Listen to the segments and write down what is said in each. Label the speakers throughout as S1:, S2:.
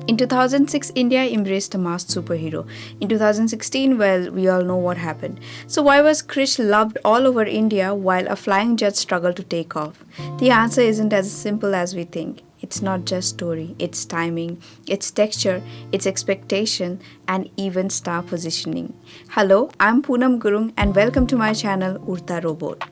S1: In 2006, India embraced a masked superhero. In 2016, well, we all know what happened. So why was Krrish loved all over India while A Flying Jatt struggled to take off? The answer isn't as simple as we think. It's not just story, it's timing, it's texture, it's expectation, and even star positioning. Hello, I'm Poonam Gurung and welcome to my channel Urta Robot.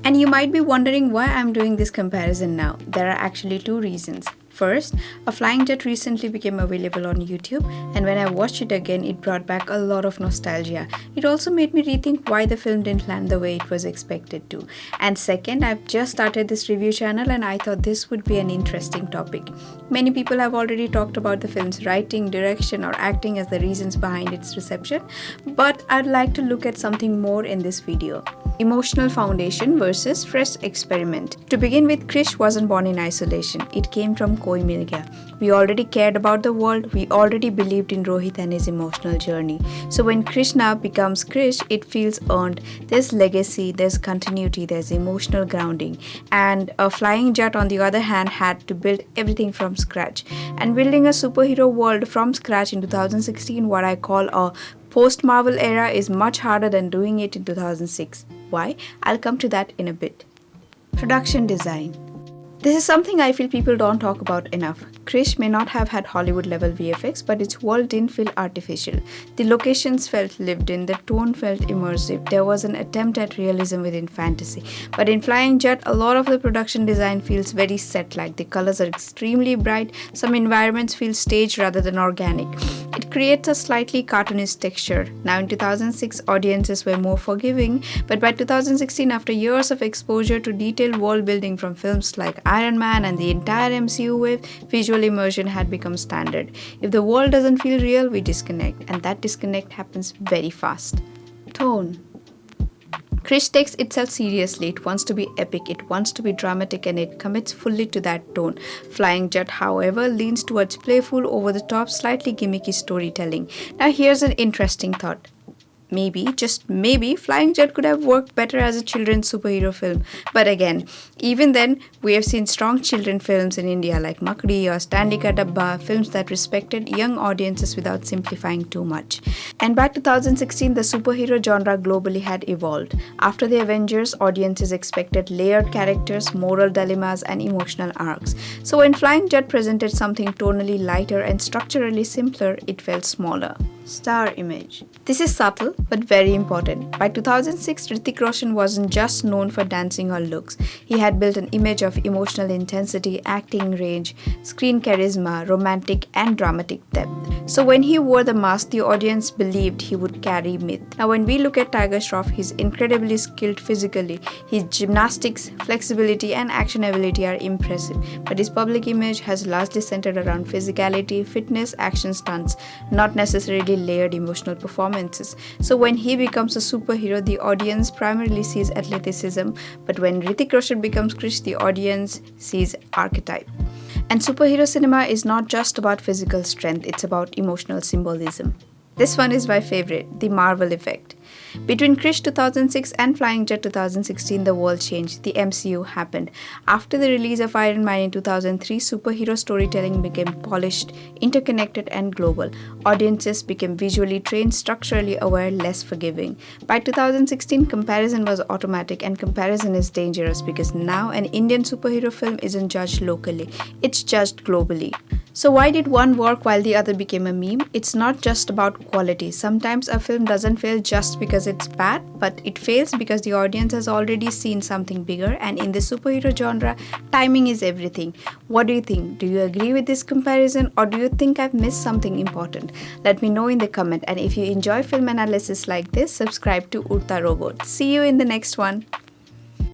S1: And you might be wondering why I'm doing this comparison now. There are actually two reasons. First, A Flying Jatt recently became available on YouTube, and when I watched it again, it brought back a lot of nostalgia. It also made me rethink why the film didn't land the way it was expected to. And second, I've just started this review channel and I thought this would be an interesting topic. Many people have already talked about the film's writing, direction, or acting as the reasons behind its reception, but I'd like to look at something more in this video. Emotional foundation versus fresh experiment. To begin with, Krrish wasn't born in isolation. It came from Koi Mil Gaya. We already cared about the world, we already believed in Rohit and his emotional journey. So when Krishna becomes Krrish, it feels earned. There's legacy, there's continuity, there's emotional grounding. And A Flying Jatt, on the other hand, had to build everything from scratch. And building a superhero world from scratch in 2016, what I call a post-Marvel era, is much harder than doing it in 2006. Why? I'll come to that in a bit. Production design. This is something I feel people don't talk about enough. Krrish may not have had Hollywood level VFX, but its world didn't feel artificial. The locations felt lived in, the tone felt immersive. There was an attempt at realism within fantasy. But in Flying Jatt, a lot of the production design feels very set-like. The colors are extremely bright, some environments feel staged rather than organic. It creates a slightly cartoonish texture. Now in 2006, audiences were more forgiving, but by 2016, after years of exposure to detailed world building from films like Iron Man and the entire MCU wave, visual immersion had become standard. If the world doesn't feel real, we disconnect, and that disconnect happens very fast. Tone. Krrish takes itself seriously. It wants to be epic, it wants to be dramatic, and it commits fully to that tone. Flying Jatt, however, leans towards playful, over-the-top, slightly gimmicky storytelling. Now here's an interesting thought. Maybe, just maybe, Flying Jatt could have worked better as a children's superhero film. But again, even then, we have seen strong children films in India like Makdi or Standi Ka Dabba, films that respected young audiences without simplifying too much. And by 2016, the superhero genre globally had evolved. After the Avengers, audiences expected layered characters, moral dilemmas, and emotional arcs. So when Flying Jatt presented something tonally lighter and structurally simpler, it felt smaller. Star image. This is subtle but very important. By 2006, Hrithik Roshan wasn't just known for dancing or looks. He had built an image of emotional intensity, acting range, screen charisma, romantic and dramatic depth. So when he wore the mask, the audience believed he would carry myth. Now when we look at tigershroff, he's incredibly skilled physically. His gymnastics, flexibility and action ability are impressive. But his public image has largely centered around physicality, fitness, action stunts, not necessarily layered emotional performances. So when he becomes a superhero, the audience primarily sees athleticism, but when Hrithik Roshan becomes Krrish, the audience sees archetype. And superhero cinema is not just about physical strength, it's about emotional symbolism. This one is my favorite, the Marvel effect. Between Krrish 2006 and Flying Jatt 2016, the world changed. The MCU happened. After the release of Iron Man in 2003, superhero storytelling became polished, interconnected, and global. Audiences became visually trained, structurally aware, less forgiving. By 2016, comparison was automatic, and comparison is dangerous because now an Indian superhero film isn't judged locally, it's judged globally. So why did one work while the other became a meme? It's not just about quality. Sometimes a film doesn't fail just because it's bad, but it fails because the audience has already seen something bigger, and in the superhero genre, timing is everything. What do you think? Do you agree with this comparison, or do you think I've missed something important? Let me know in the comment, and if you enjoy film analysis like this, subscribe to Urta Robot. See you in the next one.